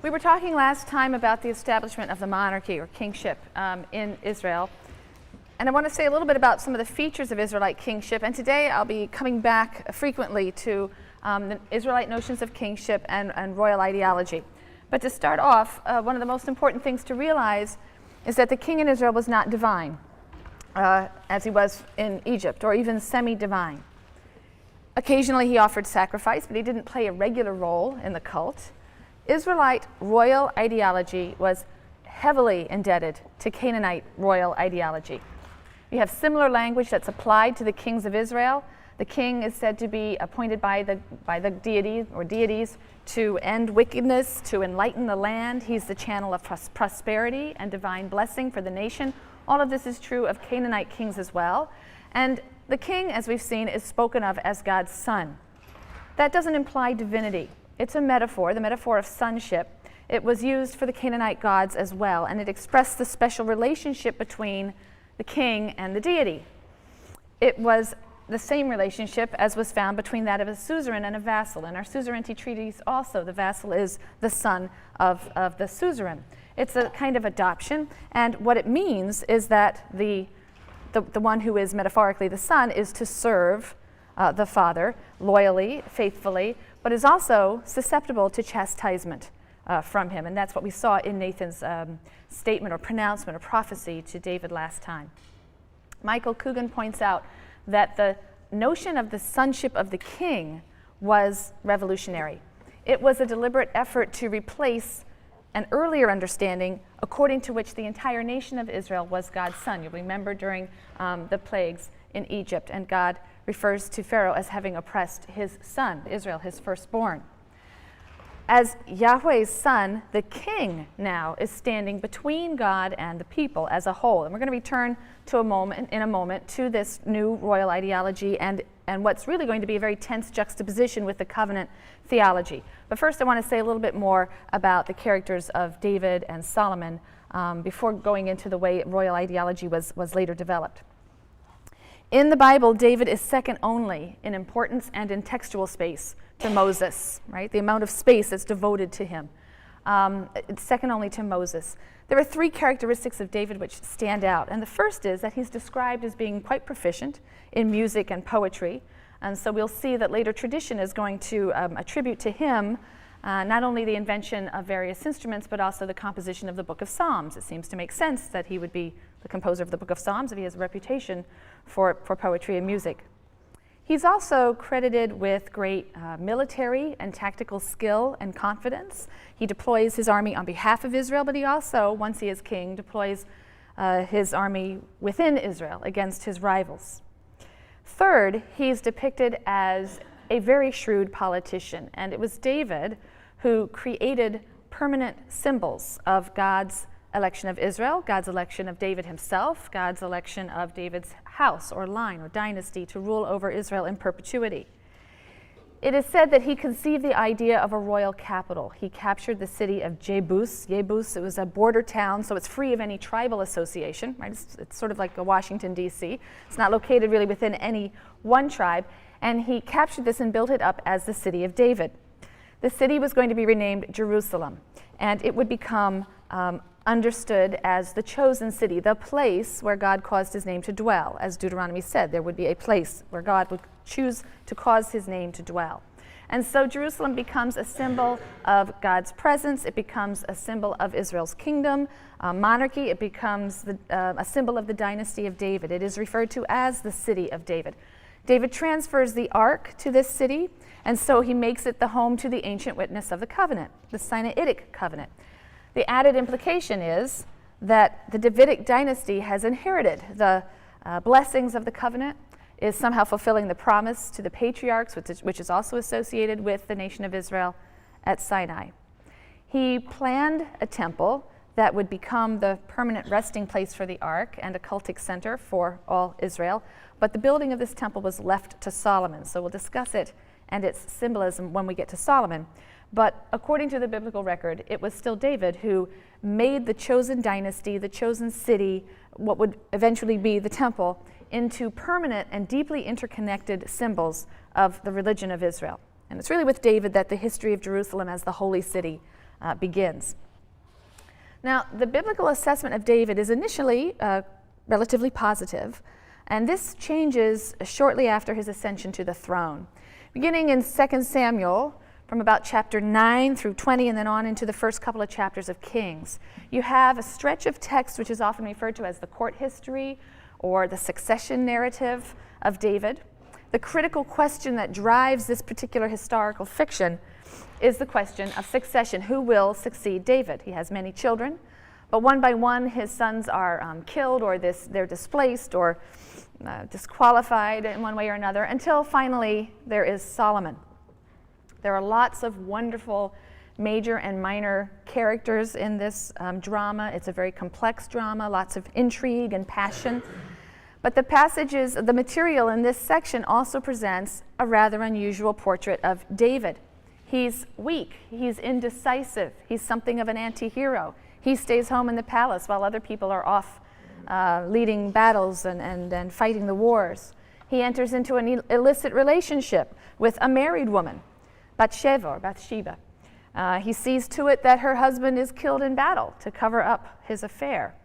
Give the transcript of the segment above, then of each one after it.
We were talking last time about the establishment of the monarchy or kingship in Israel. And I want to say a little bit about some of the features of Israelite kingship. And today I'll be coming back frequently to the Israelite notions of kingship and royal ideology. But to start off, one of the most important things to realize is that the king in Israel was not divine, as he was in Egypt, or even semi-divine. Occasionally he offered sacrifice, but he didn't play a regular role in the cult. Israelite royal ideology was heavily indebted to Canaanite royal ideology. You have similar language that's applied to the kings of Israel. The king is said to be appointed by the deity or deities to end wickedness, to enlighten the land. He's the channel of prosperity and divine blessing for the nation. All of this is true of Canaanite kings as well. And the king, as we've seen, is spoken of as God's son. That doesn't imply divinity. It's a metaphor, the metaphor of sonship. It was used for the Canaanite gods as well, and it expressed the special relationship between the king and the deity. It was the same relationship as was found between that of a suzerain and a vassal. In our suzerainty treaties also, the vassal is the son of the suzerain. It's a kind of adoption, and what it means is that the one who is metaphorically the son is to serve the father loyally, faithfully, but is also susceptible to chastisement from him. And that's what we saw in Nathan's statement or pronouncement or prophecy to David last time. Michael Coogan points out that the notion of the sonship of the king was revolutionary. It was a deliberate effort to replace an earlier understanding according to which the entire nation of Israel was God's son. You'll remember during the plagues in Egypt, and God refers to Pharaoh as having oppressed his son, Israel, his firstborn. As Yahweh's son, the king now is standing between God and the people as a whole. And we're going to return in a moment to this new royal ideology and what's really going to be a very tense juxtaposition with the covenant theology. But first I want to say a little bit more about the characters of David and Solomon before going into the way royal ideology was later developed. In the Bible, David is second only in importance and in textual space to Moses, right? The amount of space that's devoted to him. It's second only to Moses. There are three characteristics of David which stand out. And the first is that he's described as being quite proficient in music and poetry. And so we'll see that later tradition is going to attribute to him not only the invention of various instruments, but also the composition of the book of Psalms. It seems to make sense that he would be the composer of the book of Psalms if he has a reputation for poetry and music. He's also credited with great military and tactical skill and confidence. He deploys his army on behalf of Israel, but he also, once he is king, deploys his army within Israel against his rivals. Third, he's depicted as a very shrewd politician, and it was David who created permanent symbols of God's election of Israel, God's election of David himself, God's election of David's house or line or dynasty to rule over Israel in perpetuity. It is said that he conceived the idea of a royal capital. He captured the city of Jebus. Jebus, it was a border town, so it's free of any tribal association, right? It's sort of like a Washington, D.C. It's not located really within any one tribe. And he captured this and built it up as the city of David. The city was going to be renamed Jerusalem, and it would become understood as the chosen city, the place where God caused his name to dwell. As Deuteronomy said, there would be a place where God would choose to cause his name to dwell. And so Jerusalem becomes a symbol of God's presence. It becomes a symbol of Israel's kingdom, monarchy. It becomes a symbol of the dynasty of David. It is referred to as the city of David. David transfers the ark to this city, and so he makes it the home to the ancient witness of the covenant, the Sinaitic covenant. The added implication is that the Davidic dynasty has inherited the blessings of the covenant, is somehow fulfilling the promise to the patriarchs, which is also associated with the nation of Israel at Sinai. He planned a temple that would become the permanent resting place for the ark and a cultic center for all Israel, but the building of this temple was left to Solomon. So we'll discuss it and its symbolism when we get to Solomon. But according to the biblical record, it was still David who made the chosen dynasty, the chosen city, what would eventually be the temple, into permanent and deeply interconnected symbols of the religion of Israel. And it's really with David that the history of Jerusalem as the holy city begins. Now, the biblical assessment of David is initially relatively positive, and this changes shortly after his ascension to the throne. Beginning in 2 Samuel, from about chapter 9 through 20, and then on into the first couple of chapters of Kings, you have a stretch of text which is often referred to as the court history or the succession narrative of David. The critical question that drives this particular historical fiction is the question of succession. Who will succeed David? He has many children, but one by one his sons are killed, or they're displaced or disqualified in one way or another, until finally there is Solomon. There are lots of wonderful major and minor characters in this drama. It's a very complex drama, lots of intrigue and passion. But the material in this section also presents a rather unusual portrait of David. He's weak, he's indecisive, he's something of an anti-hero. He stays home in the palace while other people are off leading battles and fighting the wars. He enters into an illicit relationship with a married woman, Bathsheba. He sees to it that her husband is killed in battle to cover up his affair.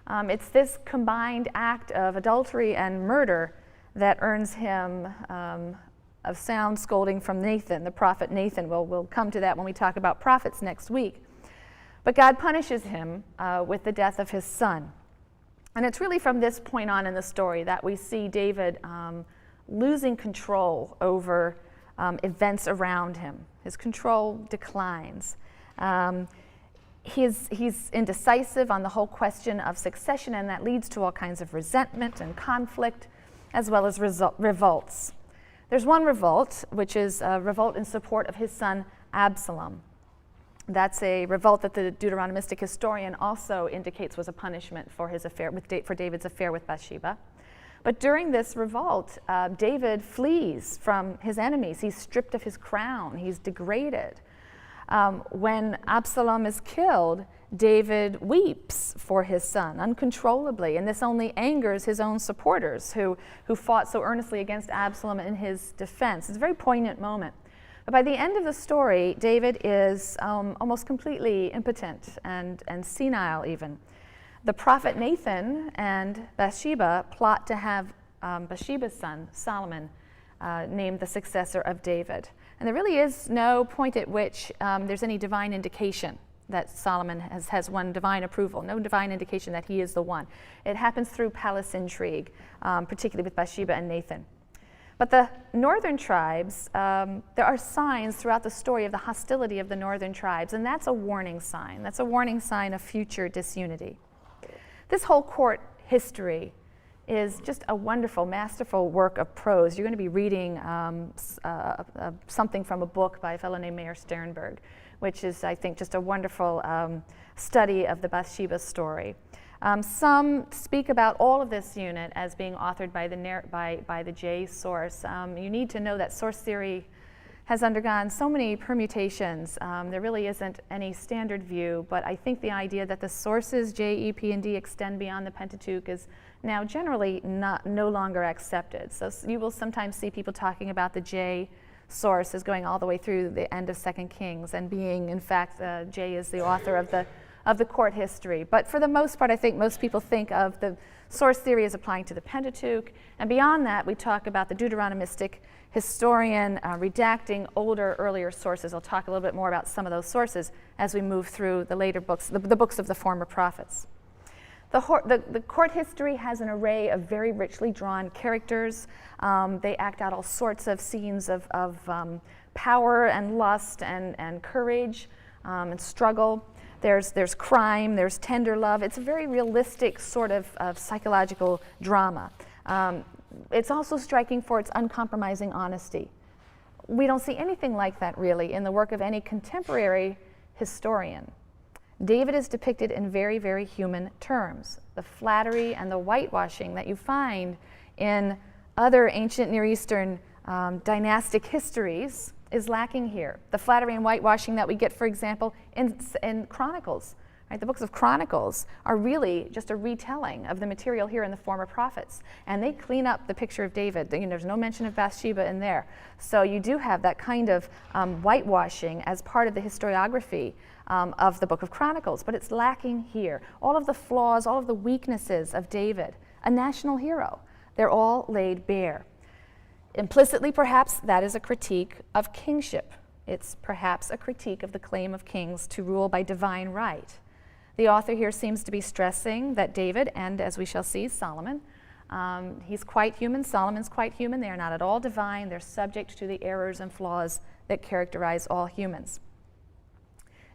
It's this combined act of adultery and murder that earns him a sound scolding from Nathan, the prophet Nathan. We'll come to that when we talk about prophets next week. But God punishes him with the death of his son. And it's really from this point on in the story that we see David losing control over events around him. His control declines. He's indecisive on the whole question of succession, and that leads to all kinds of resentment and conflict, as well as revolts. There's one revolt, which is a revolt in support of his son Absalom. That's a revolt that the Deuteronomistic historian also indicates was a punishment for his affair for David's affair with Bathsheba. But during this revolt, David flees from his enemies. He's stripped of his crown. He's degraded. When Absalom is killed, David weeps for his son uncontrollably, and this only angers his own supporters who fought so earnestly against Absalom in his defense. It's a very poignant moment. But by the end of the story, David is almost completely impotent and senile even. The prophet Nathan and Bathsheba plot to have Bathsheba's son, Solomon, named the successor of David. And there really is no point at which there's any divine indication that Solomon has won divine approval, no divine indication that he is the one. It happens through palace intrigue, particularly with Bathsheba and Nathan. But the northern tribes, there are signs throughout the story of the hostility of the northern tribes, and that's a warning sign. That's a warning sign of future disunity. This whole court history is just a wonderful, masterful work of prose. You're going to be reading something from a book by a fellow named Mayer Sternberg, which is, I think, just a wonderful study of the Bathsheba story. Some speak about all of this unit as being authored by the J source. You need to know that source theory has undergone so many permutations. There really isn't any standard view, but I think the idea that the sources J, E, P, and D extend beyond the Pentateuch is now generally no longer accepted. So you will sometimes see people talking about the J source as going all the way through the end of 2 Kings and being, in fact, J is the author of the court history. But for the most part, I think most people think of the source theory as applying to the Pentateuch, and beyond that, we talk about the Deuteronomistic historian redacting earlier sources. I'll talk a little bit more about some of those sources as we move through the later books, the books of the former prophets. The court history has an array of very richly drawn characters. They act out all sorts of scenes of power and lust and courage and struggle. There's crime, there's tender love. It's a very realistic sort of psychological drama. It's also striking for its uncompromising honesty. We don't see anything like that really in the work of any contemporary historian. David is depicted in very, very human terms. The flattery and the whitewashing that you find in other ancient Near Eastern dynastic histories is lacking here. The flattery and whitewashing that we get, for example, in Chronicles. Right? The books of Chronicles are really just a retelling of the material here in the former prophets. And they clean up the picture of David. There's no mention of Bathsheba in there. So you do have that kind of whitewashing as part of the historiography of the book of Chronicles. But it's lacking here. All of the flaws, all of the weaknesses of David, a national hero, they're all laid bare. Implicitly, perhaps, that is a critique of kingship. It's perhaps a critique of the claim of kings to rule by divine right. The author here seems to be stressing that David, and as we shall see, Solomon, he's quite human, Solomon's quite human. They are not at all divine. They're subject to the errors and flaws that characterize all humans.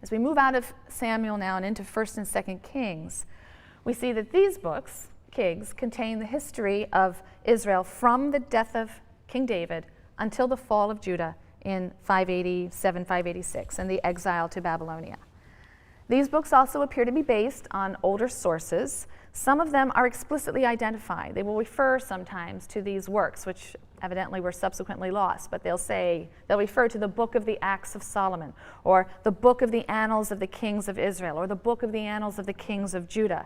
As we move out of Samuel now and into 1st and 2nd Kings, we see that these books, Kings, contain the history of Israel from the death of King David until the fall of Judah in 587, 586, and the exile to Babylonia. These books also appear to be based on older sources. Some of them are explicitly identified. They will refer sometimes to these works, which evidently were subsequently lost, but they'll refer to the Book of the Acts of Solomon, or the Book of the Annals of the Kings of Israel, or the Book of the Annals of the Kings of Judah.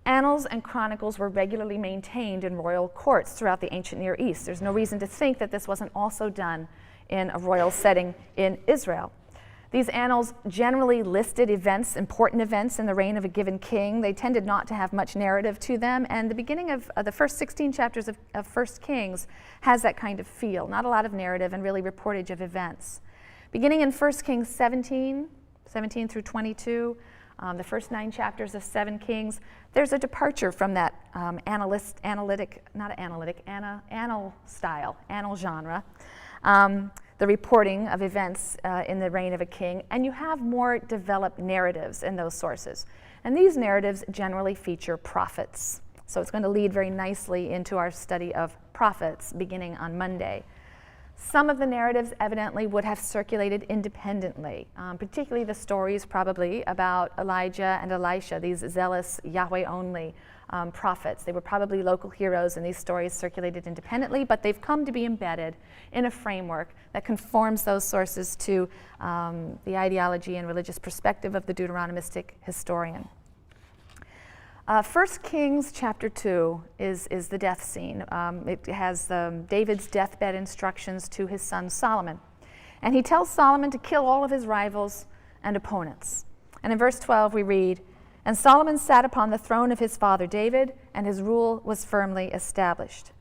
Annals and chronicles were regularly maintained in royal courts throughout the ancient Near East. There's no reason to think that this wasn't also done in a royal setting in Israel. These annals generally listed events, important events in the reign of a given king. They tended not to have much narrative to them, and the beginning of the first 16 chapters of 1 Kings has that kind of feel, not a lot of narrative and really reportage of events. Beginning in 1 Kings 17 through 22, the first 9 chapters of 2 Kings, there's a departure from that annal genre. The reporting of events in the reign of a king, and you have more developed narratives in those sources. And these narratives generally feature prophets. So it's going to lead very nicely into our study of prophets beginning on Monday. Some of the narratives evidently would have circulated independently, particularly the stories probably about Elijah and Elisha, these zealous Yahweh-only prophets. They were probably local heroes, and these stories circulated independently, but they've come to be embedded in a framework that conforms those sources to the ideology and religious perspective of the Deuteronomistic historian. 1 Kings chapter 2 is the death scene. It has David's deathbed instructions to his son Solomon. And he tells Solomon to kill all of his rivals and opponents. And in verse 12 we read, "And Solomon sat upon the throne of his father David, and his rule was firmly established."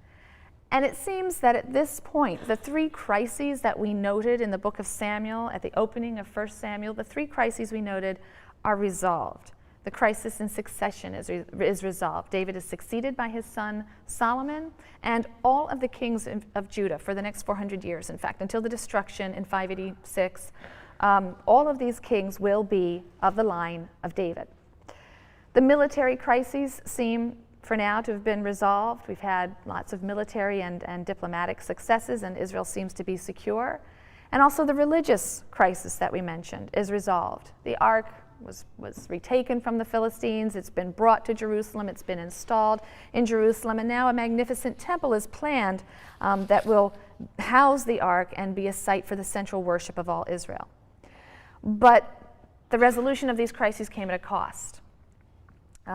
And it seems that at this point, the 3 crises that we noted in the book of Samuel, at the opening of 1 Samuel, the 3 crises we noted are resolved. The crisis in succession is resolved. David is succeeded by his son Solomon, and all of the kings of Judah for the next 400 years, in fact, until the destruction in 586, all of these kings will be of the line of David. The military crises seem, for now, to have been resolved. We've had lots of military and diplomatic successes, and Israel seems to be secure. And also the religious crisis that we mentioned is resolved. The ark was retaken from the Philistines. It's been brought to Jerusalem. It's been installed in Jerusalem. And now a magnificent temple is planned that will house the ark and be a site for the central worship of all Israel. But the resolution of these crises came at a cost.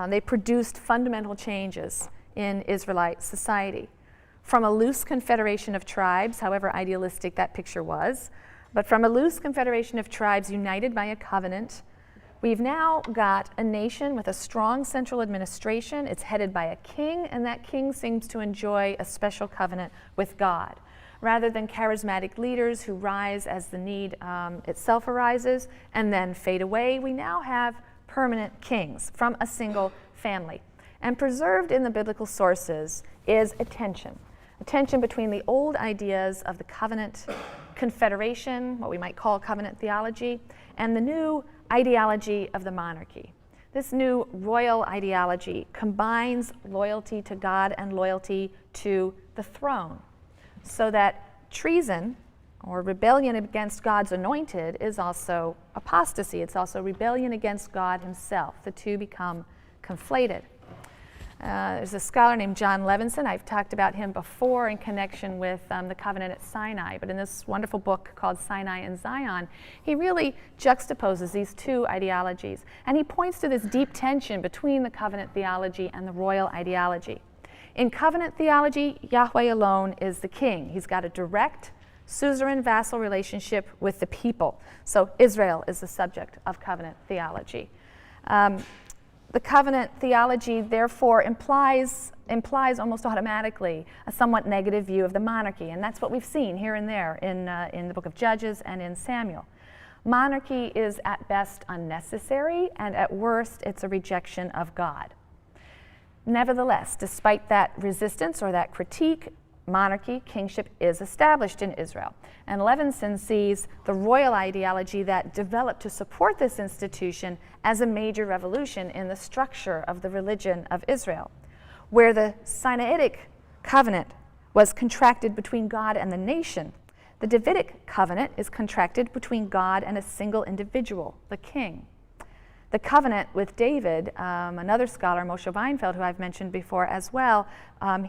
They produced fundamental changes in Israelite society. From a loose confederation of tribes, however idealistic that picture was, but from a loose confederation of tribes united by a covenant, we've now got a nation with a strong central administration. It's headed by a king, and that king seems to enjoy a special covenant with God. Rather than charismatic leaders who rise as the need itself arises and then fade away, we now have permanent kings from a single family. And preserved in the biblical sources is a tension between the old ideas of the covenant confederation, what we might call covenant theology, and the new ideology of the monarchy. This new royal ideology combines loyalty to God and loyalty to the throne, so that treason or rebellion against God's anointed is also apostasy. It's also rebellion against God himself. The two become conflated. There's a scholar named John Levinson. I've talked about him before in connection with the covenant at Sinai, but in this wonderful book called Sinai and Zion, he really juxtaposes these two ideologies, and he points to this deep tension between the covenant theology and the royal ideology. In covenant theology, Yahweh alone is the king. He's got a direct, suzerain vassal relationship with the people. So Israel is the subject of covenant theology. The covenant theology, therefore, implies almost automatically a somewhat negative view of the monarchy, and that's what we've seen here and there in the book of Judges and in Samuel. Monarchy is at best unnecessary, and at worst, it's a rejection of God. Nevertheless, despite that resistance or that critique, monarchy, kingship is established in Israel. And Levinson sees the royal ideology that developed to support this institution as a major revolution in the structure of the religion of Israel, where the Sinaitic covenant was contracted between God and the nation. The Davidic covenant is contracted between God and a single individual, the king. The covenant with David, another scholar, Moshe Weinfeld, who I've mentioned before as well,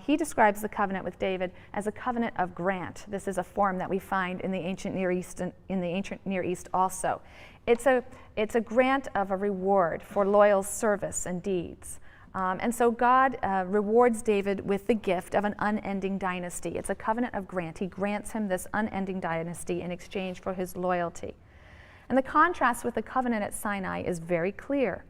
he describes the covenant with David as a covenant of grant. This is a form that we find in the ancient Near East also. It's a grant of a reward for loyal service and deeds. And so God rewards David with the gift of an unending dynasty. It's a covenant of grant. He grants him this unending dynasty in exchange for his loyalty. And the contrast with the covenant at Sinai is very clear.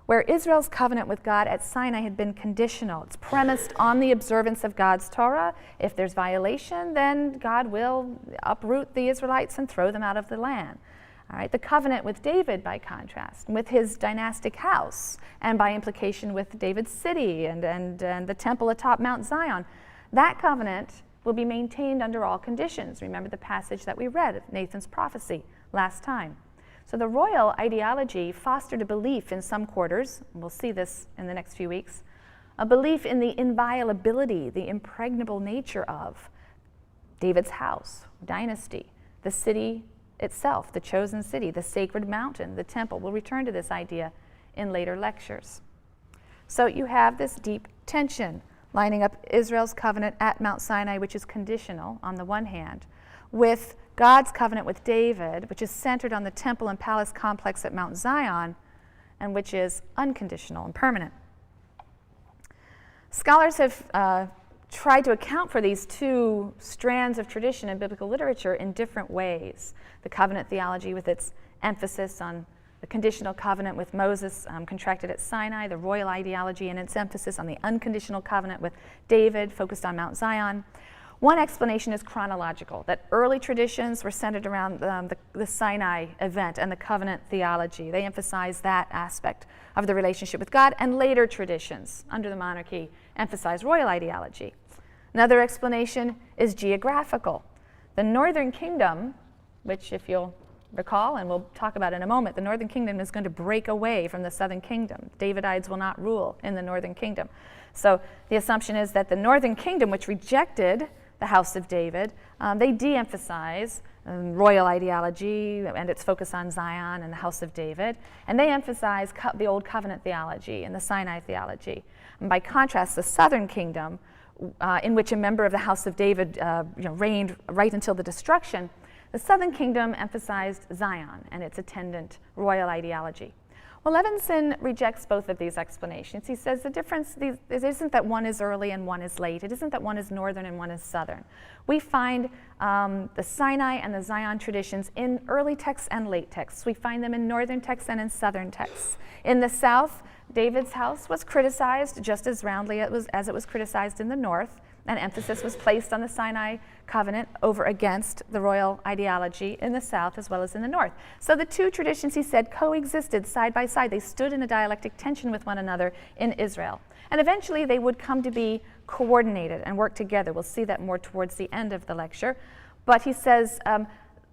Where Israel's covenant with God at Sinai had been conditional, it's premised on the observance of God's Torah. If there's violation, then God will uproot the Israelites and throw them out of the land. All right, the covenant with David, by contrast, with his dynastic house, and by implication with David's city and the temple atop Mount Zion, that covenant will be maintained under all conditions. Remember the passage that we read of Nathan's prophecy last time. So the royal ideology fostered a belief in some quarters, and we'll see this in the next few weeks, a belief in the inviolability, the impregnable nature of David's house, dynasty, the city itself, the chosen city, the sacred mountain, the temple. We'll return to this idea in later lectures. So you have this deep tension lining up Israel's covenant at Mount Sinai, which is conditional on the one hand, with God's covenant with David, which is centered on the temple and palace complex at Mount Zion, and which is unconditional and permanent. Scholars have tried to account for these two strands of tradition in biblical literature in different ways. The covenant theology with its emphasis on the conditional covenant with Moses contracted at Sinai, the royal ideology and its emphasis on the unconditional covenant with David focused on Mount Zion. One explanation is chronological, that early traditions were centered around the Sinai event and the covenant theology. They emphasized that aspect of the relationship with God, and later traditions under the monarchy emphasized royal ideology. Another explanation is geographical. The northern kingdom, which if you'll recall, and we'll talk about in a moment, the northern kingdom is going to break away from the southern kingdom. Davidites will not rule in the northern kingdom. So the assumption is that the northern kingdom, which rejected the house of David, they de-emphasize royal ideology and its focus on Zion and the house of David, and they emphasize the old covenant theology and the Sinai theology. And by contrast, the southern kingdom, in which a member of the house of David reigned right until the destruction, the southern kingdom emphasized Zion and its attendant royal ideology. Well, Levinson rejects both of these explanations. He says the difference isn't that one is early and one is late. It isn't that one is northern and one is southern. We find the Sinai and the Zion traditions in early texts and late texts. We find them in northern texts and in southern texts. In the south, David's house was criticized just as roundly as it was criticized in the north, and emphasis was placed on the Sinai covenant over against the royal ideology in the south as well as in the north. So the two traditions, he said, coexisted side by side. They stood in a dialectic tension with one another in Israel. And eventually they would come to be coordinated and work together. We'll see that more towards the end of the lecture. But he says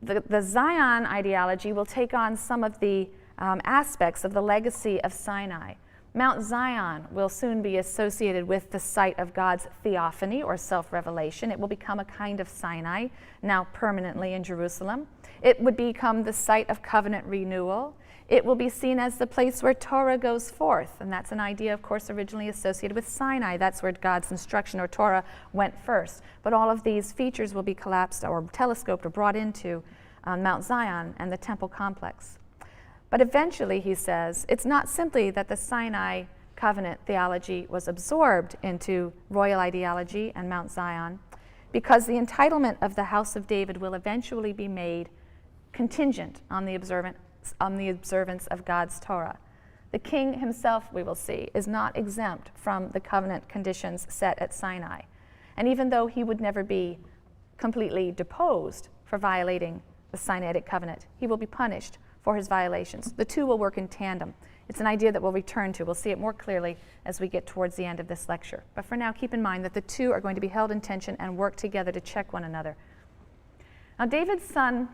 the Zion ideology will take on some of the aspects of the legacy of Sinai. Mount Zion will soon be associated with the site of God's theophany or self-revelation. It will become a kind of Sinai, now permanently in Jerusalem. It would become the site of covenant renewal. It will be seen as the place where Torah goes forth, and that's an idea, of course, originally associated with Sinai. That's where God's instruction or Torah went first. But all of these features will be collapsed or telescoped or brought into Mount Zion and the temple complex. But eventually, he says, it's not simply that the Sinai covenant theology was absorbed into royal ideology and Mount Zion, because the entitlement of the house of David will eventually be made contingent on the observance of God's Torah. The king himself, we will see, is not exempt from the covenant conditions set at Sinai. And even though he would never be completely deposed for violating the Sinaitic covenant, he will be punished for his violations. The two will work in tandem. It's an idea that we'll return to. We'll see it more clearly as we get towards the end of this lecture. But for now, keep in mind that the two are going to be held in tension and work together to check one another. Now, David's son,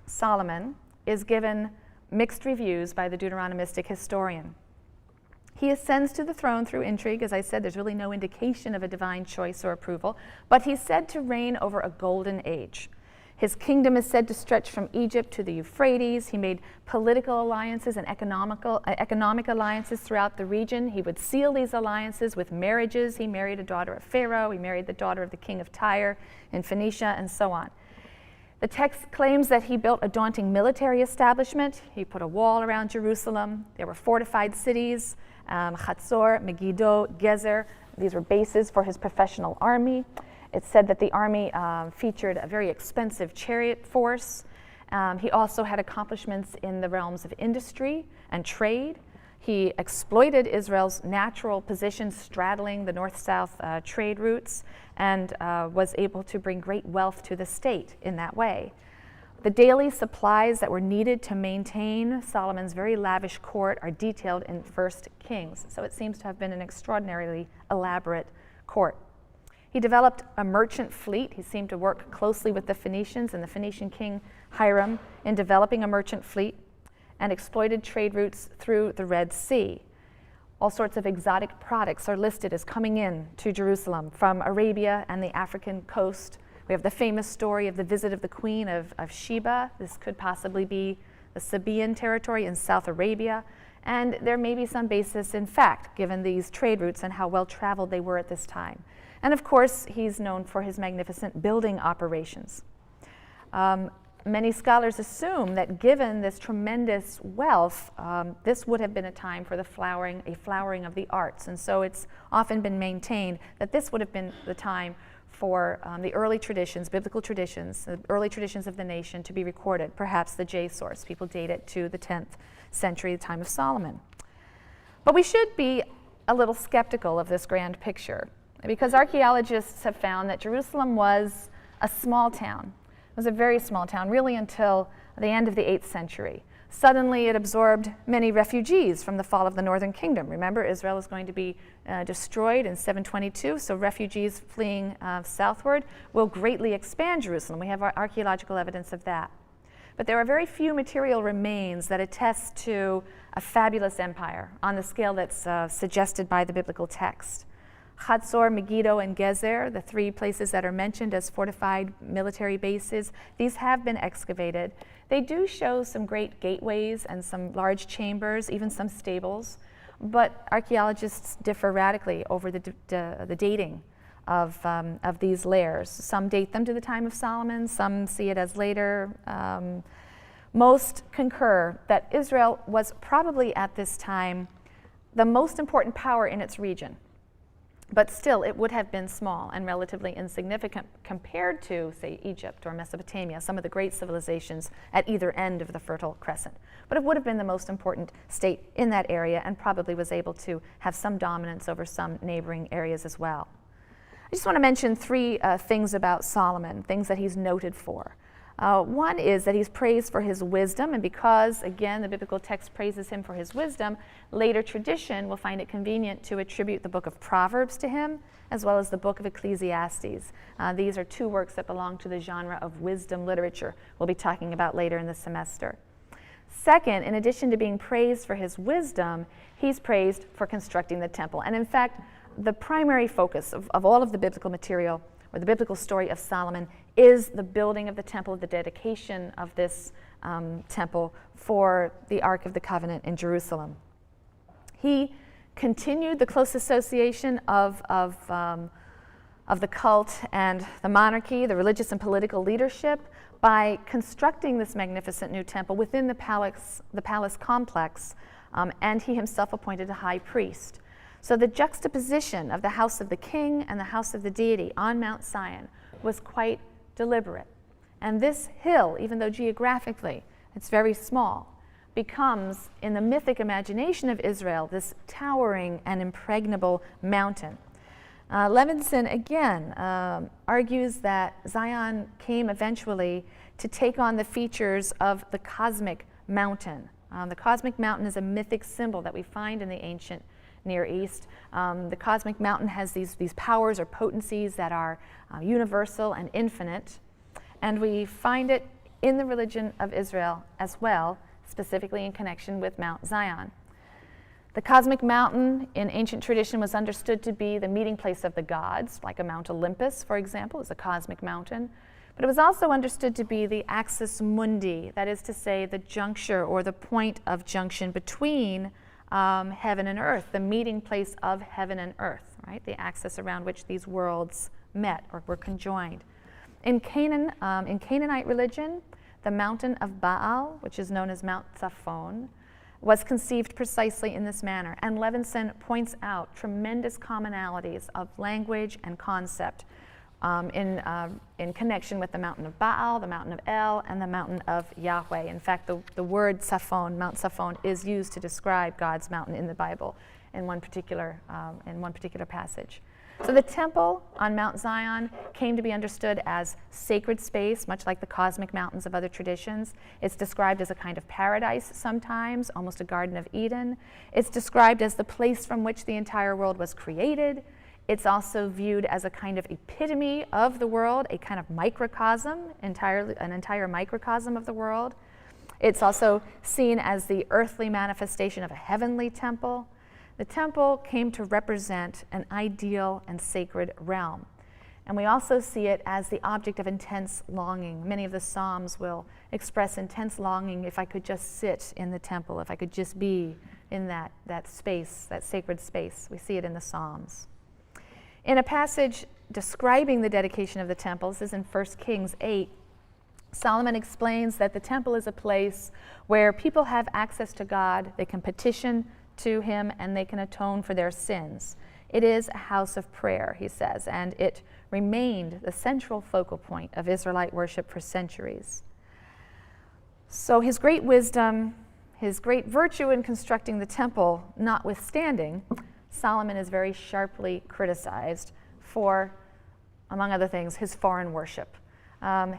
Solomon, is given mixed reviews by the Deuteronomistic historian. He ascends to the throne through intrigue. As I said, there's really no indication of a divine choice or approval, but he's said to reign over a golden age. His kingdom is said to stretch from Egypt to the Euphrates. He made political alliances and economic alliances throughout the region. He would seal these alliances with marriages. He married a daughter of Pharaoh. He married the daughter of the king of Tyre in Phoenicia, and so on. The text claims that he built a daunting military establishment. He put a wall around Jerusalem. There were fortified cities, Chatzor, Megiddo, Gezer. These were bases for his professional army. It's said that the army featured a very expensive chariot force. He also had accomplishments in the realms of industry and trade. He exploited Israel's natural position straddling the north-south trade routes and was able to bring great wealth to the state in that way. The daily supplies that were needed to maintain Solomon's very lavish court are detailed in 1 Kings, so it seems to have been an extraordinarily elaborate court. He developed a merchant fleet. He seemed to work closely with the Phoenicians and the Phoenician king Hiram in developing a merchant fleet and exploited trade routes through the Red Sea. All sorts of exotic products are listed as coming in to Jerusalem from Arabia and the African coast. We have the famous story of the visit of the Queen of Sheba. This could possibly be the Sabaean territory in South Arabia. And there may be some basis in fact, given these trade routes and how well traveled they were at this time. And of course, he's known for his magnificent building operations. Many scholars assume that given this tremendous wealth, this would have been a time for a flowering of the arts. And so it's often been maintained that this would have been the time for the early traditions, biblical traditions, the early traditions of the nation to be recorded, perhaps the J source. People date it to the 10th century, the time of Solomon. But we should be a little skeptical of this grand picture, because archaeologists have found that Jerusalem was a small town. It was a very small town, really until the end of the 8th century. Suddenly it absorbed many refugees from the fall of the northern kingdom. Remember, Israel is going to be destroyed in 722, so refugees fleeing southward will greatly expand Jerusalem. We have archaeological evidence of that. But there are very few material remains that attest to a fabulous empire on the scale that's suggested by the biblical text. Chatzor, Megiddo, and Gezer, the three places that are mentioned as fortified military bases, these have been excavated. They do show some great gateways and some large chambers, even some stables, but archaeologists differ radically over the dating of these layers. Some date them to the time of Solomon, some see it as later. Most concur that Israel was probably at this time the most important power in its region. But still, it would have been small and relatively insignificant compared to, say, Egypt or Mesopotamia, some of the great civilizations at either end of the Fertile Crescent. But it would have been the most important state in that area and probably was able to have some dominance over some neighboring areas as well. I just want to mention three things about Solomon, things that he's noted for. One is that he's praised for his wisdom, and because, again, the biblical text praises him for his wisdom, later tradition will find it convenient to attribute the book of Proverbs to him, as well as the book of Ecclesiastes. These are two works that belong to the genre of wisdom literature we'll be talking about later in the semester. Second, in addition to being praised for his wisdom, he's praised for constructing the temple. And in fact, the primary focus of all of the biblical material, or the biblical story of Solomon, is the building of the temple, the dedication of this temple for the Ark of the Covenant in Jerusalem. He continued the close association of the cult and the monarchy, the religious and political leadership, by constructing this magnificent new temple within the palace complex, and he himself appointed a high priest. So the juxtaposition of the house of the king and the house of the deity on Mount Zion was quite deliberate. And this hill, even though geographically it's very small, becomes, in the mythic imagination of Israel, this towering and impregnable mountain. Levinson, again, argues that Zion came eventually to take on the features of the cosmic mountain. The cosmic mountain is a mythic symbol that we find in the ancient Near East. The cosmic mountain has these powers or potencies that are universal and infinite, and we find it in the religion of Israel as well, specifically in connection with Mount Zion. The cosmic mountain in ancient tradition was understood to be the meeting place of the gods, like a Mount Olympus, for example, is a cosmic mountain. But it was also understood to be the axis mundi, that is to say, the juncture or the point of junction between heaven and earth, the meeting place of heaven and earth, right? The axis around which these worlds met or were conjoined. In Canaanite religion, the mountain of Baal, which is known as Mount Zaphon, was conceived precisely in this manner. And Levinson points out tremendous commonalities of language and concept in connection with the mountain of Baal, the mountain of El, and the mountain of Yahweh. In fact, the word Zaphon, Mount Zaphon, is used to describe God's mountain in the Bible in one particular passage. So the temple on Mount Zion came to be understood as sacred space, much like the cosmic mountains of other traditions. It's described as a kind of paradise sometimes, almost a Garden of Eden. It's described as the place from which the entire world was created. It's also viewed as a kind of epitome of the world, a kind of microcosm, an entire microcosm of the world. It's also seen as the earthly manifestation of a heavenly temple. The temple came to represent an ideal and sacred realm. And we also see it as the object of intense longing. Many of the Psalms will express intense longing. If I could just sit in the temple, if I could just be in that space, that sacred space. We see it in the Psalms. In a passage describing the dedication of the temple, this is in 1 Kings 8, Solomon explains that the temple is a place where people have access to God, they can petition to him, and they can atone for their sins. It is a house of prayer, he says, and it remained the central focal point of Israelite worship for centuries. So his great wisdom, his great virtue in constructing the temple notwithstanding, Solomon is very sharply criticized for, among other things, his foreign worship.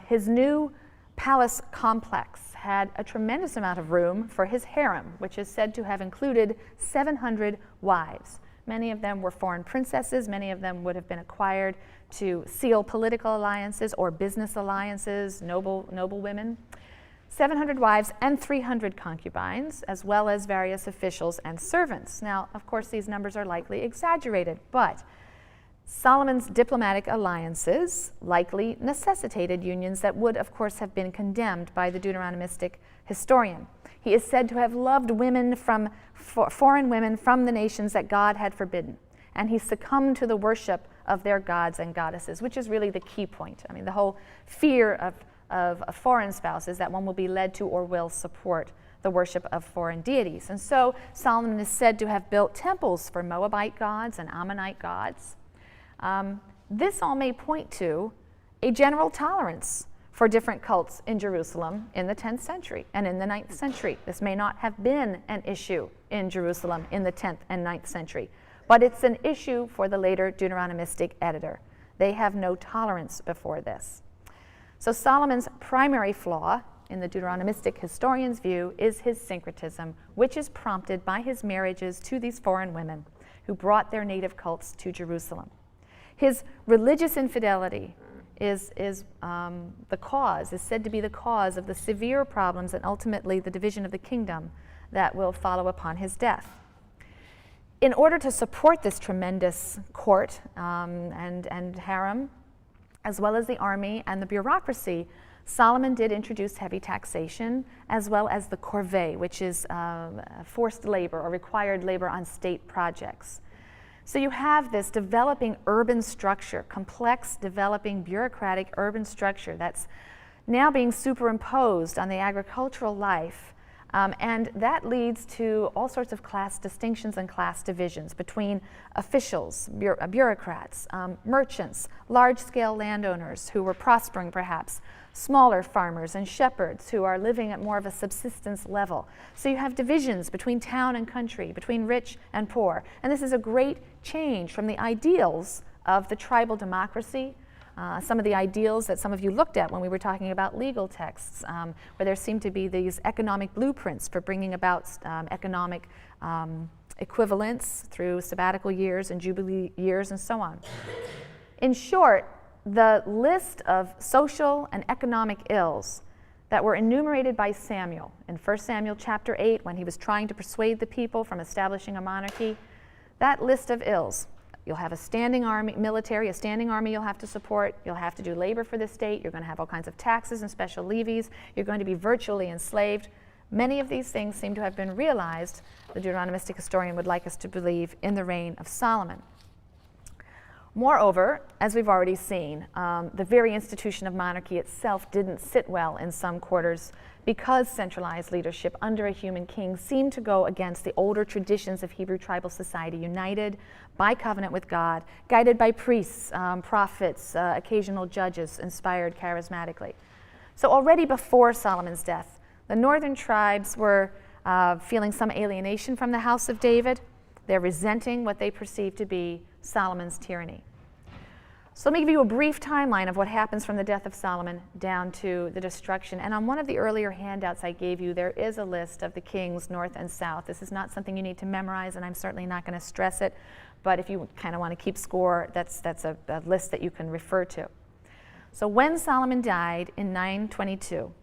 His new palace complex had a tremendous amount of room for his harem, which is said to have included 700 wives. Many of them were foreign princesses. Many of them would have been acquired to seal political alliances or business alliances, noble women. 700 wives and 300 concubines, as well as various officials and servants. Now, of course, these numbers are likely exaggerated, but Solomon's diplomatic alliances likely necessitated unions that would, of course, have been condemned by the Deuteronomistic historian. He is said to have loved women foreign women from the nations that God had forbidden, and he succumbed to the worship of their gods and goddesses, which is really the key point. I mean, the whole fear of a foreign spouse is that one will be led to or will support the worship of foreign deities. And so Solomon is said to have built temples for Moabite gods and Ammonite gods. This all may point to a general tolerance for different cults in Jerusalem in the 10th century and in the 9th century. This may not have been an issue in Jerusalem in the 10th and 9th century, but it's an issue for the later Deuteronomistic editor. They have no tolerance before this. So Solomon's primary flaw, in the Deuteronomistic historian's view, is his syncretism, which is prompted by his marriages to these foreign women who brought their native cults to Jerusalem. His religious infidelity is said to be the cause of the severe problems and ultimately the division of the kingdom that will follow upon his death. In order to support this tremendous court and harem, as well as the army and the bureaucracy, Solomon did introduce heavy taxation, as well as the corvée, which is forced labor or required labor on state projects. So you have this developing urban structure, complex, developing, bureaucratic urban structure that's now being superimposed on the agricultural life. And that leads to all sorts of class distinctions and class divisions between officials, bureaucrats, merchants, large-scale landowners who were prospering perhaps, smaller farmers and shepherds who are living at more of a subsistence level. So you have divisions between town and country, between rich and poor. And this is a great change from the ideals of the tribal democracy. Some of the ideals that some of you looked at when we were talking about legal texts, where there seem to be these economic blueprints for bringing about economic equivalence through sabbatical years and jubilee years and so on. In short, the list of social and economic ills that were enumerated by Samuel in 1 Samuel chapter 8 when he was trying to persuade the people from establishing a monarchy, that list of ills. You'll have a standing army, military, a standing army you'll have to support. You'll have to do labor for the state. You're going to have all kinds of taxes and special levies. You're going to be virtually enslaved. Many of these things seem to have been realized, the Deuteronomistic historian would like us to believe, in the reign of Solomon. Moreover, as we've already seen, the very institution of monarchy itself didn't sit well in some quarters because centralized leadership under a human king seemed to go against the older traditions of Hebrew tribal society, united by covenant with God, guided by priests, prophets, occasional judges, inspired charismatically. So already before Solomon's death, the northern tribes were feeling some alienation from the house of David. They're resenting what they perceive to be Solomon's tyranny. So let me give you a brief timeline of what happens from the death of Solomon down to the destruction. And on one of the earlier handouts I gave you, there is a list of the kings north and south. This is not something you need to memorize, and I'm certainly not going to stress it. But if you kind of want to keep score, that's a list that you can refer to. So when Solomon died in 922,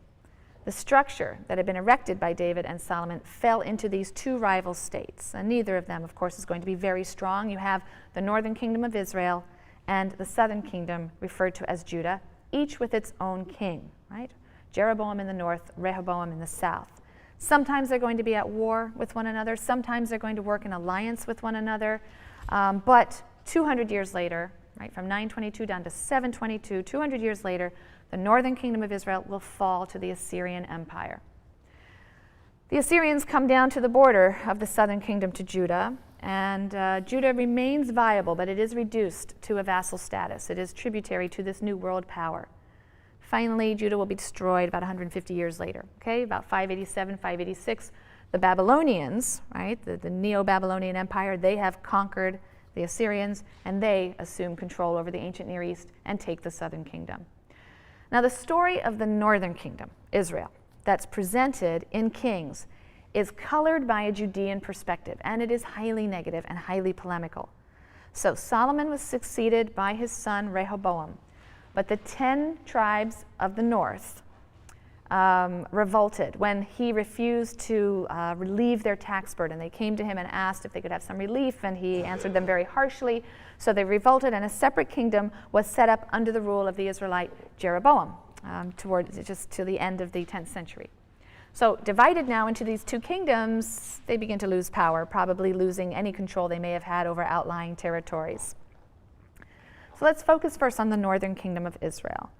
the structure that had been erected by David and Solomon fell into these two rival states. And neither of them, of course, is going to be very strong. You have the northern kingdom of Israel and the southern kingdom referred to as Judah, each with its own king, right? Jeroboam in the north, Rehoboam in the south. Sometimes they're going to be at war with one another. Sometimes they're going to work in alliance with one another. But 200 years later, right, from 922 down to 722, 200 years later, the northern kingdom of Israel will fall to the Assyrian Empire. The Assyrians come down to the border of the southern kingdom to Judah, and Judah remains viable, but it is reduced to a vassal status. It is tributary to this new world power. Finally, Judah will be destroyed about 150 years later, okay? About 587, 586. The Babylonians, right, the Neo-Babylonian Empire, they have conquered the Assyrians, and they assume control over the ancient Near East and take the southern kingdom. Now, the story of the northern kingdom, Israel, that's presented in Kings is colored by a Judean perspective, and it is highly negative and highly polemical. So Solomon was succeeded by his son Rehoboam, but the 10 tribes of the north revolted when he refused to relieve their tax burden. They came to him and asked if they could have some relief, and he answered them very harshly. So they revolted, and a separate kingdom was set up under the rule of the Israelite Jeroboam just to the end of the 10th century. So divided now into these two kingdoms, they begin to lose power, probably losing any control they may have had over outlying territories. So let's focus first on the northern kingdom of Israel.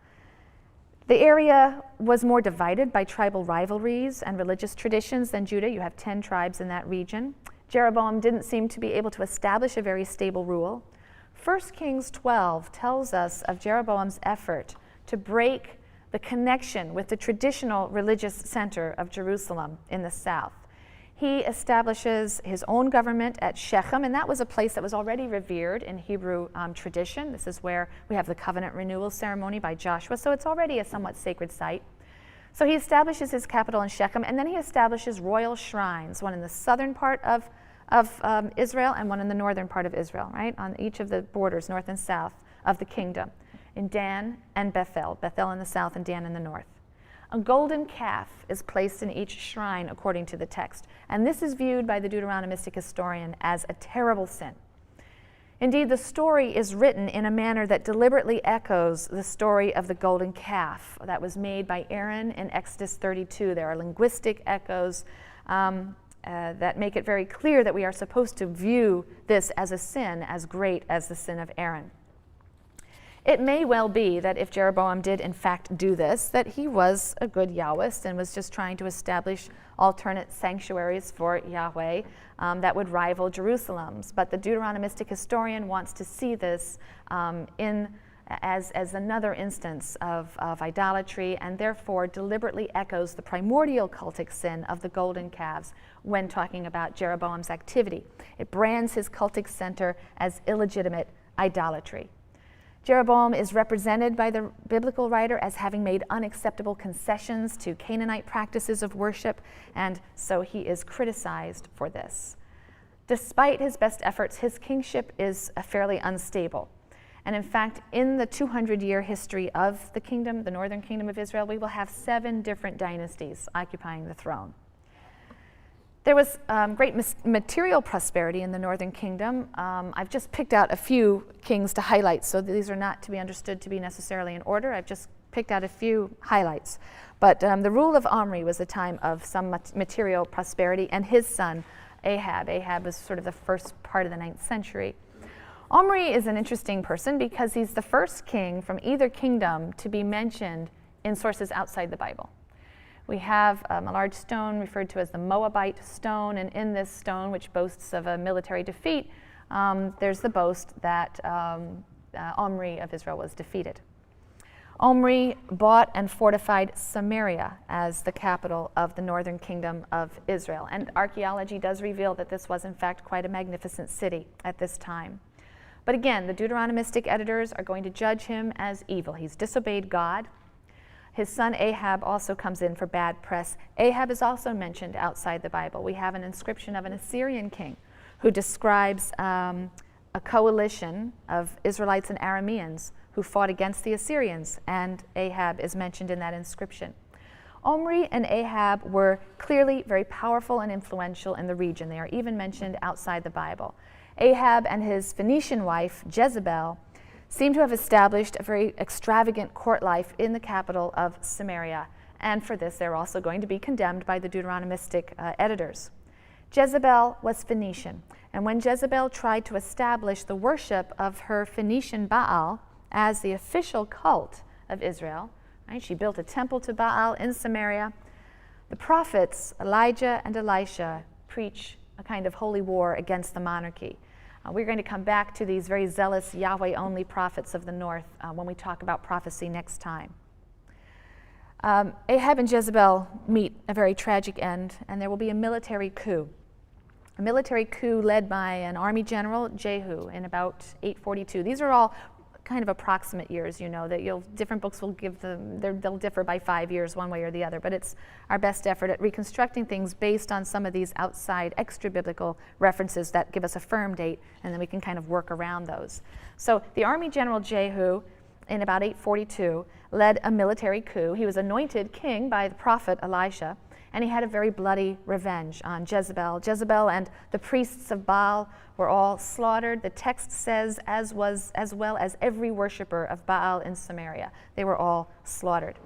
The area was more divided by tribal rivalries and religious traditions than Judah. You have 10 tribes in that region. Jeroboam didn't seem to be able to establish a very stable rule. 1 Kings 12 tells us of Jeroboam's effort to break the connection with the traditional religious center of Jerusalem in the south. He establishes his own government at Shechem, and that was a place that was already revered in Hebrew tradition. This is where we have the covenant renewal ceremony by Joshua, so it's already a somewhat sacred site. So he establishes his capital in Shechem, and then he establishes royal shrines, one in the southern part of Israel and one in the northern part of Israel, right, on each of the borders, north and south of the kingdom, in Dan and Bethel in the south and Dan in the north. A golden calf is placed in each shrine according to the text, and this is viewed by the Deuteronomistic historian as a terrible sin. Indeed, the story is written in a manner that deliberately echoes the story of the golden calf that was made by Aaron in Exodus 32. There are linguistic echoes that make it very clear that we are supposed to view this as a sin as great as the sin of Aaron. It may well be that if Jeroboam did in fact do this, that he was a good Yahwist and was just trying to establish alternate sanctuaries for Yahweh that would rival Jerusalem's. But the Deuteronomistic historian wants to see this as another instance of idolatry, and therefore deliberately echoes the primordial cultic sin of the golden calves when talking about Jeroboam's activity. It brands his cultic center as illegitimate idolatry. Jeroboam is represented by the biblical writer as having made unacceptable concessions to Canaanite practices of worship, and so he is criticized for this. Despite his best efforts, his kingship is fairly unstable. And in fact, in the 200-year history of the kingdom, the northern kingdom of Israel, we will have 7 different dynasties occupying the throne. There was great material prosperity in the northern kingdom. I've just picked out a few kings to highlight, so these are not to be understood to be necessarily in order. I've just picked out a few highlights. But the rule of Omri was a time of some material prosperity, and his son, Ahab. Ahab was sort of the first part of the 9th century. Omri is an interesting person because he's the first king from either kingdom to be mentioned in sources outside the Bible. We have a large stone referred to as the Moabite stone, and in this stone, which boasts of a military defeat, there's the boast that Omri of Israel was defeated. Omri bought and fortified Samaria as the capital of the northern kingdom of Israel, and archaeology does reveal that this was in fact quite a magnificent city at this time. But again, the Deuteronomistic editors are going to judge him as evil. He's disobeyed God. His son Ahab also comes in for bad press. Ahab is also mentioned outside the Bible. We have an inscription of an Assyrian king who describes a coalition of Israelites and Arameans who fought against the Assyrians, and Ahab is mentioned in that inscription. Omri and Ahab were clearly very powerful and influential in the region. They are even mentioned outside the Bible. Ahab and his Phoenician wife, Jezebel, seem to have established a very extravagant court life in the capital of Samaria, and for this they're also going to be condemned by the Deuteronomistic editors. Jezebel was Phoenician, and when Jezebel tried to establish the worship of her Phoenician Baal as the official cult of Israel, right, she built a temple to Baal in Samaria. The prophets Elijah and Elisha preach a kind of holy war against the monarchy. We're going to come back to these very zealous Yahweh-only prophets of the north when we talk about prophecy next time. Ahab and Jezebel meet a very tragic end, and there will be a military coup. A military coup led by an army general, Jehu, in about 842. These are all kind of approximate years, you know, that different books will give them, they'll differ by 5 years one way or the other, but it's our best effort at reconstructing things based on some of these outside extra-biblical references that give us a firm date, and then we can kind of work around those. So the army general Jehu, in about 842, led a military coup. He was anointed king by the prophet Elisha, and he had a very bloody revenge on Jezebel. Jezebel and the priests of Baal were all slaughtered. The text says, as well as every worshiper of Baal in Samaria. They were all slaughtered.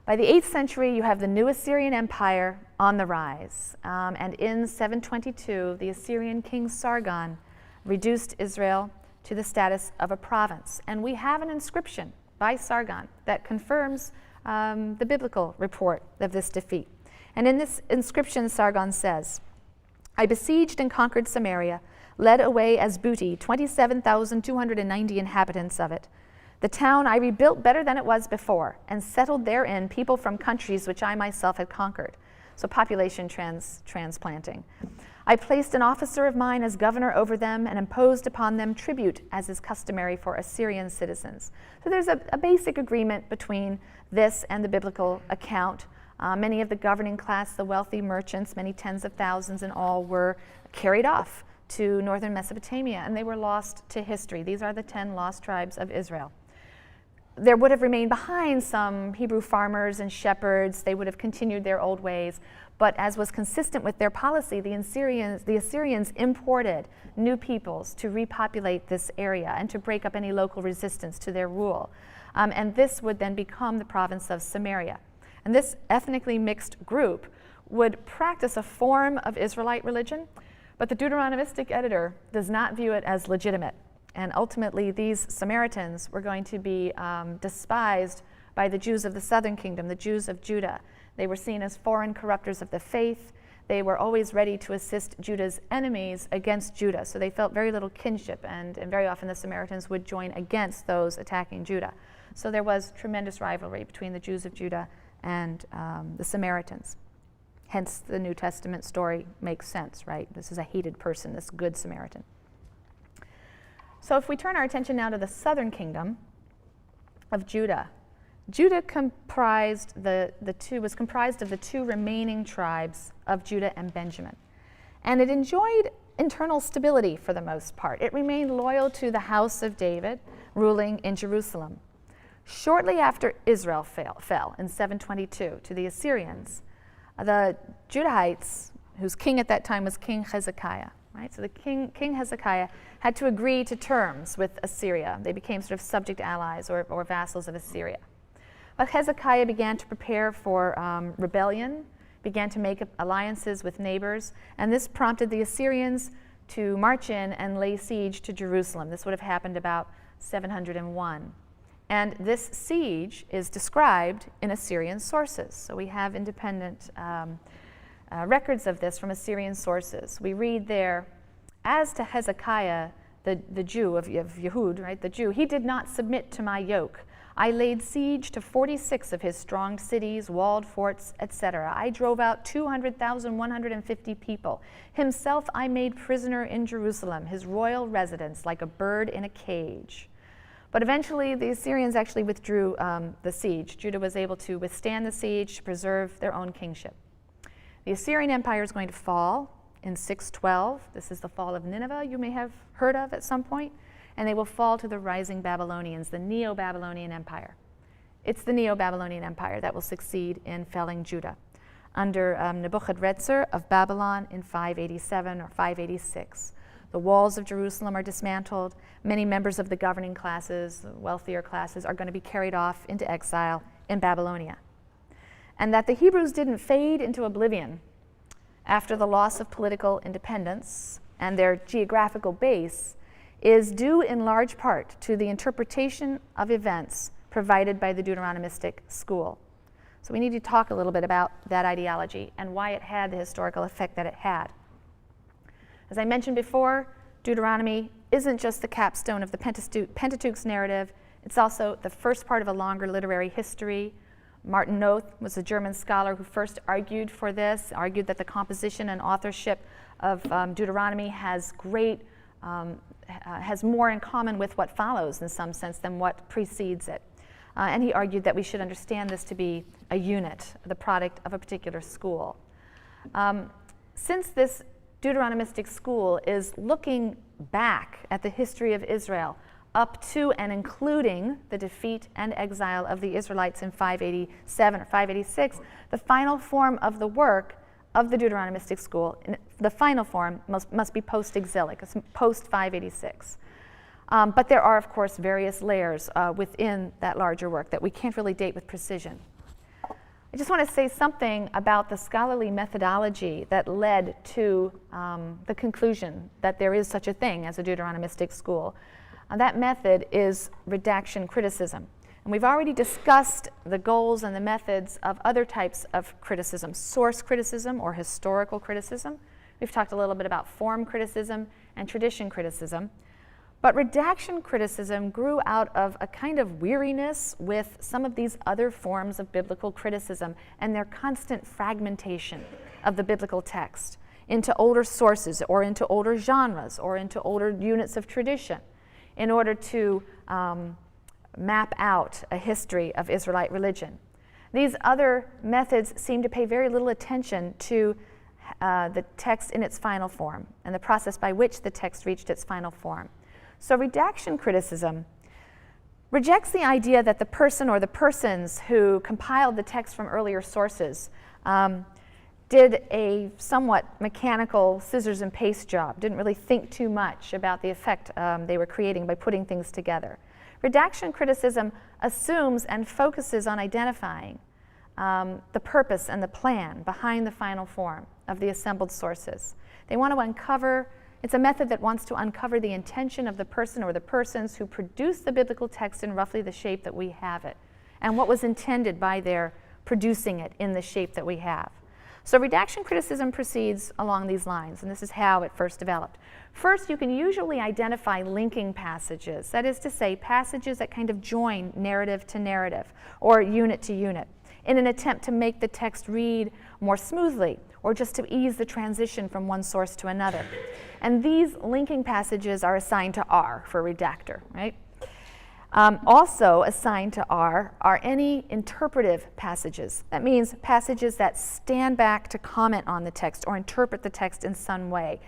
By the 8th century, you have the new Assyrian Empire on the rise. And in 722, the Assyrian king Sargon reduced Israel to the status of a province. And we have an inscription by Sargon that confirms the biblical report of this defeat. And in this inscription, Sargon says, "I besieged and conquered Samaria, led away as booty 27,290 inhabitants of it. The town I rebuilt better than it was before, and settled therein people from countries which I myself had conquered." So population transplanting. "I placed an officer of mine as governor over them and imposed upon them tribute as is customary for Assyrian citizens." So there's a basic agreement between this and the biblical account. Many of the governing class, the wealthy merchants, many tens of thousands in all, were carried off to northern Mesopotamia, and they were lost to history. These are the 10 lost tribes of Israel. There would have remained behind some Hebrew farmers and shepherds. They would have continued their old ways. But as was consistent with their policy, the Assyrians imported new peoples to repopulate this area and to break up any local resistance to their rule. And this would then become the province of Samaria. And this ethnically mixed group would practice a form of Israelite religion, but the Deuteronomistic editor does not view it as legitimate. And ultimately, these Samaritans were going to be despised by the Jews of the southern kingdom, the Jews of Judah. They were seen as foreign corrupters of the faith. They were always ready to assist Judah's enemies against Judah. So they felt very little kinship, and very often the Samaritans would join against those attacking Judah. So there was tremendous rivalry between the Jews of Judah and the Samaritans. Hence, the New Testament story makes sense, right? This is a hated person, this good Samaritan. So if we turn our attention now to the southern kingdom of Judah, Judah was comprised of the two remaining tribes of Judah and Benjamin. And it enjoyed internal stability for the most part. It remained loyal to the house of David, ruling in Jerusalem. Shortly after Israel fell in 722 to the Assyrians, the Judahites, whose king at that time was King Hezekiah, right? So the King Hezekiah had to agree to terms with Assyria. They became sort of subject allies or vassals of Assyria. But Hezekiah began to prepare for rebellion, began to make alliances with neighbors, and this prompted the Assyrians to march in and lay siege to Jerusalem. This would have happened about 701. And this siege is described in Assyrian sources. So we have independent records of this from Assyrian sources. We read there, as to Hezekiah, the Jew of Yehud, right, the Jew, he did not submit to my yoke. I laid siege to 46 of his strong cities, walled forts, etc. I drove out 200,150 people. Himself I made prisoner in Jerusalem, his royal residence, like a bird in a cage. But eventually the Assyrians actually withdrew the siege. Judah was able to withstand the siege to preserve their own kingship. The Assyrian Empire is going to fall in 612. This is the fall of Nineveh, you may have heard of at some point. And they will fall to the rising Babylonians, the Neo-Babylonian Empire. It's the Neo-Babylonian Empire that will succeed in felling Judah under Nebuchadnezzar of Babylon in 587 or 586. The walls of Jerusalem are dismantled. Many members of the governing classes, the wealthier classes, are going to be carried off into exile in Babylonia. And that the Hebrews didn't fade into oblivion after the loss of political independence and their geographical base is due in large part to the interpretation of events provided by the Deuteronomistic school. So we need to talk a little bit about that ideology and why it had the historical effect that it had. As I mentioned before, Deuteronomy isn't just the capstone of the Pentateuch's narrative, it's also the first part of a longer literary history. Martin Noth was a German scholar who first argued for this, argued that the composition and authorship of Deuteronomy has more in common with what follows in some sense than what precedes it. And he argued that we should understand this to be a unit, the product of a particular school. Since this Deuteronomistic school is looking back at the history of Israel up to and including the defeat and exile of the Israelites in 587 or 586, the final form of the work of the Deuteronomistic school, the final form must be post-exilic, post-586. But there are, of course, various layers within that larger work that we can't really date with precision. I just want to say something about the scholarly methodology that led to the conclusion that there is such a thing as a Deuteronomistic school. That method is redaction criticism. And we've already discussed the goals and the methods of other types of criticism, source criticism or historical criticism. We've talked a little bit about form criticism and tradition criticism. But redaction criticism grew out of a kind of weariness with some of these other forms of biblical criticism and their constant fragmentation of the biblical text into older sources or into older genres or into older units of tradition in order to map out a history of Israelite religion. These other methods seem to pay very little attention to the text in its final form and the process by which the text reached its final form. So redaction criticism rejects the idea that the person or the persons who compiled the text from earlier sources did a somewhat mechanical scissors and paste job, didn't really think too much about the effect they were creating by putting things together. Redaction criticism assumes and focuses on identifying the purpose and the plan behind the final form of the assembled sources. They want to uncover, it's a method that wants to uncover the intention of the person or the persons who produced the biblical text in roughly the shape that we have it, and what was intended by their producing it in the shape that we have. So redaction criticism proceeds along these lines, and this is how it first developed. First, you can usually identify linking passages, that is to say, passages that kind of join narrative to narrative or unit to unit in an attempt to make the text read more smoothly or just to ease the transition from one source to another. And these linking passages are assigned to R for redactor, right? Also assigned to R are any interpretive passages. That means passages that stand back to comment on the text or interpret the text in some way.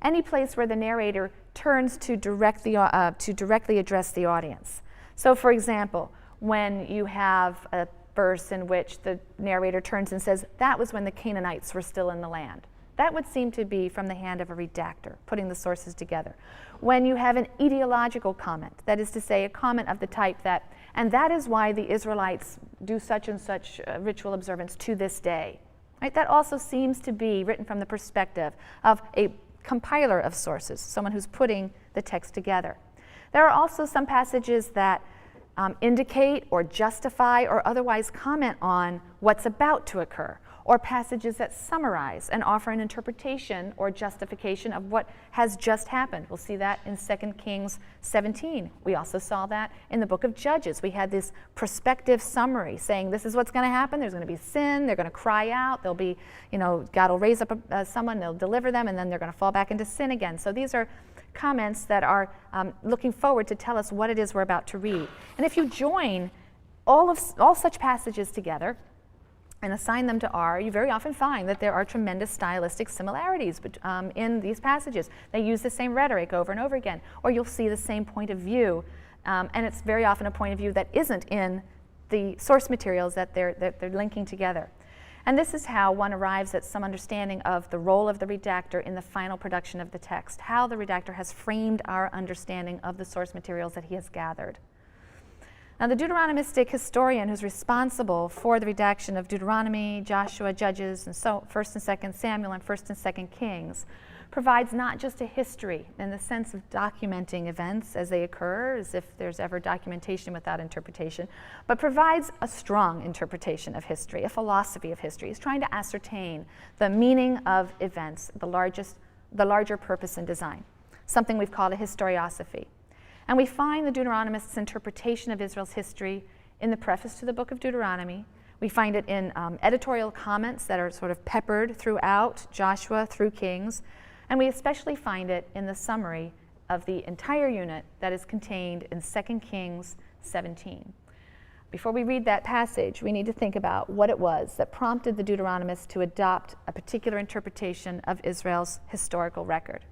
Any place where the narrator turns to directly address the audience. So for example, when you have a verse in which the narrator turns and says, that was when the Canaanites were still in the land. That would seem to be from the hand of a redactor, putting the sources together. When you have an etiological comment, that is to say, a comment of the type that, and that is why the Israelites do such and such ritual observance to this day. Right? That also seems to be written from the perspective of a compiler of sources, someone who's putting the text together. There are also some passages that indicate or justify or otherwise comment on what's about to occur, or passages that summarize and offer an interpretation or justification of what has just happened. We'll see that in 2 Kings 17. We also saw that in the book of Judges. We had this prospective summary saying this is what's going to happen. There's going to be sin. They're going to cry out. There'll be, God will raise up someone, they'll deliver them, and then they're going to fall back into sin again. So these are comments that are looking forward to tell us what it is we're about to read. And if you join all such passages together and assign them to R, you very often find that there are tremendous stylistic similarities in these passages. They use the same rhetoric over and over again, or you'll see the same point of view, and it's very often a point of view that isn't in the source materials that they're linking together. And this is how one arrives at some understanding of the role of the redactor in the final production of the text, how the redactor has framed our understanding of the source materials that he has gathered. Now, the Deuteronomistic historian who's responsible for the redaction of Deuteronomy, Joshua, Judges, and 1st and 2nd Samuel, and 1st and 2nd Kings, provides not just a history in the sense of documenting events as they occur, as if there's ever documentation without interpretation, but provides a strong interpretation of history, a philosophy of history. He's trying to ascertain the meaning of events, the larger purpose and design, something we've called a historiosophy. And we find the Deuteronomist's interpretation of Israel's history in the preface to the book of Deuteronomy. We find it in editorial comments that are sort of peppered throughout Joshua through Kings. And we especially find it in the summary of the entire unit that is contained in 2 Kings 17. Before we read that passage, we need to think about what it was that prompted the Deuteronomist to adopt a particular interpretation of Israel's historical record.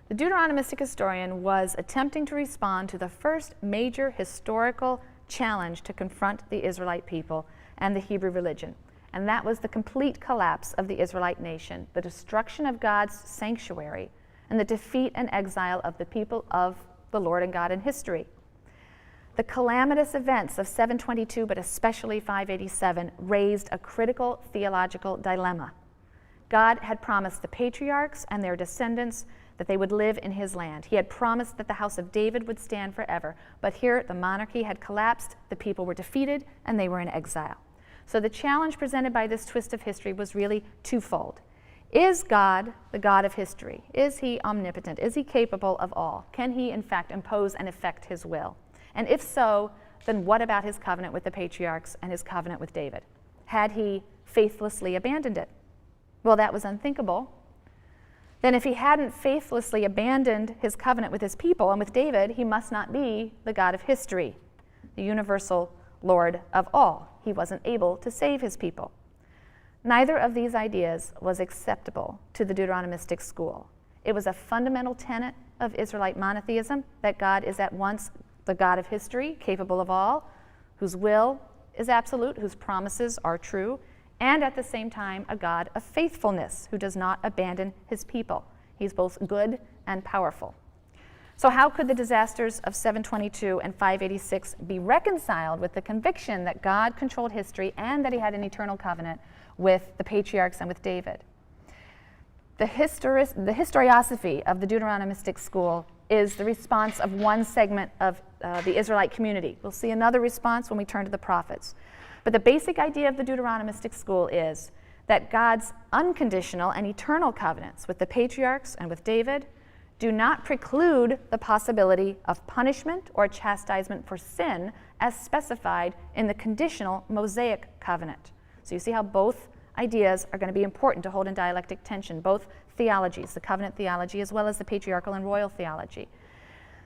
The Deuteronomistic historian was attempting to respond to the first major historical challenge to confront the Israelite people and the Hebrew religion, and that was the complete collapse of the Israelite nation, the destruction of God's sanctuary, and the defeat and exile of the people of the Lord and God in history. The calamitous events of 722, but especially 587, raised a critical theological dilemma. God had promised the patriarchs and their descendants that they would live in his land. He had promised that the house of David would stand forever, but here the monarchy had collapsed, the people were defeated, and they were in exile. So the challenge presented by this twist of history was really twofold. Is God the God of history? Is he omnipotent? Is he capable of all? Can he, in fact, impose and effect his will? And if so, then what about his covenant with the patriarchs and his covenant with David? Had he faithlessly abandoned it? Well, that was unthinkable. Then if he hadn't faithlessly abandoned his covenant with his people and with David, he must not be the God of history, the universal Lord of all. He wasn't able to save his people. Neither of these ideas was acceptable to the Deuteronomistic school. It was a fundamental tenet of Israelite monotheism that God is at once the God of history, capable of all, whose will is absolute, whose promises are true, and at the same time a God of faithfulness who does not abandon his people. He's both good and powerful. So how could the disasters of 722 and 586 be reconciled with the conviction that God controlled history and that he had an eternal covenant with the patriarchs and with David? The historiosophy of the Deuteronomistic school is the response of one segment of the Israelite community. We'll see another response when we turn to the prophets. But the basic idea of the Deuteronomistic school is that God's unconditional and eternal covenants with the patriarchs and with David do not preclude the possibility of punishment or chastisement for sin as specified in the conditional Mosaic covenant. So you see how both ideas are going to be important to hold in dialectic tension, both theologies, the covenant theology as well as the patriarchal and royal theology.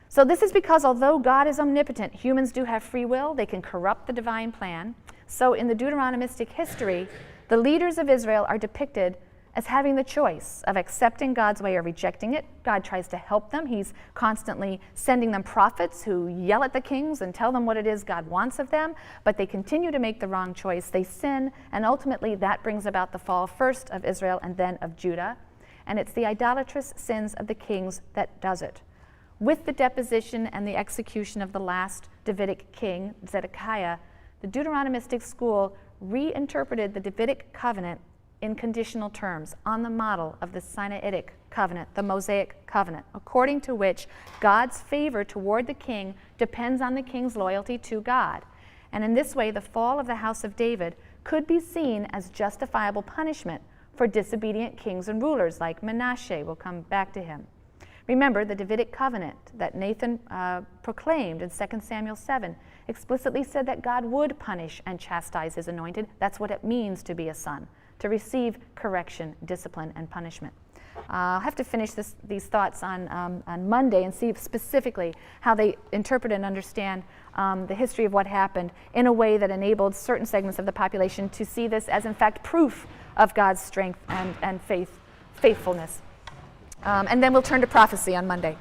So this is because although God is omnipotent, humans do have free will, they can corrupt the divine plan. So in the Deuteronomistic history, the leaders of Israel are depicted as having the choice of accepting God's way or rejecting it. God tries to help them. He's constantly sending them prophets who yell at the kings and tell them what it is God wants of them, but they continue to make the wrong choice. They sin, and ultimately that brings about the fall first of Israel and then of Judah. And it's the idolatrous sins of the kings that does it. With the deposition and the execution of the last Davidic king, Zedekiah, the Deuteronomistic school reinterpreted the Davidic covenant in conditional terms on the model of the Sinaitic covenant, the Mosaic covenant, according to which God's favor toward the king depends on the king's loyalty to God. And in this way, the fall of the house of David could be seen as justifiable punishment for disobedient kings and rulers like Manasseh. We'll come back to him. Remember, the Davidic covenant that Nathan proclaimed in 2 Samuel 7 explicitly said that God would punish and chastise his anointed. That's what it means to be a son, to receive correction, discipline, and punishment. I'll have to finish these thoughts on Monday and see specifically how they interpret and understand the history of what happened in a way that enabled certain segments of the population to see this as, in fact, proof of God's strength and faithfulness. And then we'll turn to prophecy on Monday.